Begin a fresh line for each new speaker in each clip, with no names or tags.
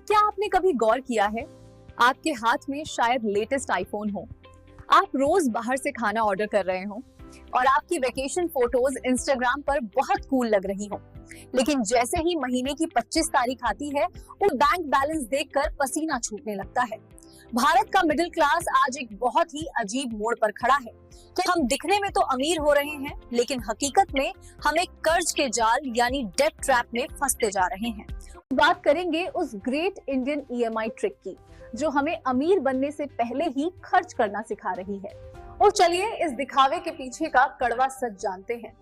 क्या आपने कभी गौर किया है, आपके हाथ में शायद लेटेस्ट आईफोन हो, आप रोज बाहर से खाना ऑर्डर कर रहे हो और आपकी वेकेशन फोटोज इंस्टाग्राम पर बहुत कूल लग रही हो, लेकिन जैसे ही महीने की 25 तारीख आती है, वो बैंक बैलेंस देखकर पसीना छूटने लगता है। भारत का मिडिल क्लास आज एक बहुत ही अजीब मोड़ पर खड़ा है कि हम दिखने में तो अमीर हो रहे हैं, लेकिन हकीकत में हम एक कर्ज के जाल यानी डेट ट्रैप में फंसते जा रहे हैं। बात करेंगे उस ग्रेट इंडियन ईएमआई ट्रिक की, जो हमें अमीर बनने से पहले ही खर्च करना सिखा रही है। और चलिए इस दिखावे के पीछे का कड़वा सच जानते हैं।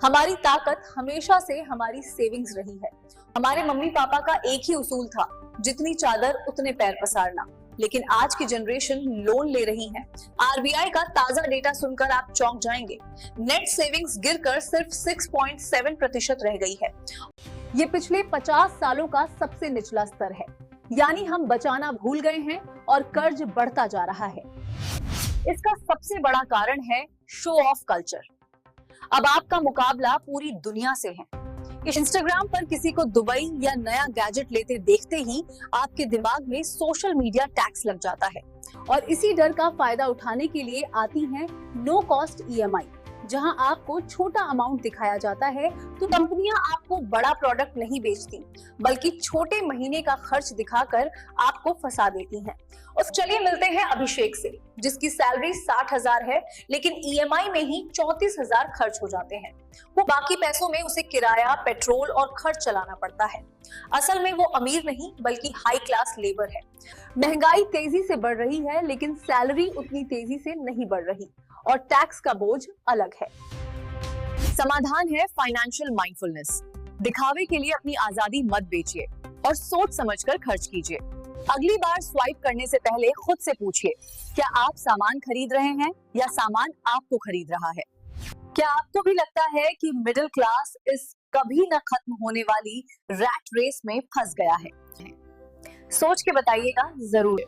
हमारी ताकत हमेशा से हमारी सेविंग्स रही है। हमारे मम्मी पापा का एक ही उसूल था, जितनी चादर उतने पैर पसारना। लेकिन आज की जनरेशन लोन ले रही है। आरबीआई का ताजा डेटा सुनकर आप चौंक जाएंगे। नेट सेविंग्स गिरकर सिर्फ 6.7% रह गई है। ये पिछले 50 सालों का सबसे निचला स्तर है। यानी हम बचाना भूल गए हैं और कर्ज बढ़ता जा रहा है। इसका सबसे बड़ा कारण है शो ऑफ कल्चर। अब आपका मुकाबला पूरी दुनिया से है। इंस्टाग्राम पर किसी को दुबई या नया गैजेट लेते देखते ही आपके दिमाग में सोशल मीडिया टैक्स लग जाता है। और इसी डर का फायदा उठाने के लिए आती हैं नो कॉस्ट ईएमआई, जहां आपको छोटा अमाउंट दिखाया जाता है तो कंपनियां आपको बड़ा प्रोडक्ट नहीं बेचती, बल्कि छोटे महीने का खर्च दिखाकर आपको फंसा देती हैं। और चलिए मिलते हैं अभिषेक से, जिसकी सैलरी 60,000 है, लेकिन ईएमआई में ही 34,000 खर्च हो जाते हैं। वो बाकी पैसों में उसे किराया, पेट्रोल और खर्च चलाना पड़ता है। असल में वो अमीर नहीं, बल्कि हाई क्लास लेबर है। महंगाई तेजी से बढ़ रही है, लेकिन सैलरी उतनी तेजी से नहीं बढ़ रही और टैक्स का बोझ अलग है। समाधान है फाइनेंशियल माइंडफुलनेस। दिखावे के लिए अपनी आजादी मत बेचिए और सोच समझकर खर्च कीजिए। अगली बार स्वाइप करने से पहले खुद से पूछिए, क्या आप सामान खरीद रहे हैं या सामान आपको खरीद रहा है? क्या आपको भी लगता है कि मिडिल क्लास इस कभी न खत्म होने वाली रैट रेस में फंस गया है? सोच के बताइएगा जरूर।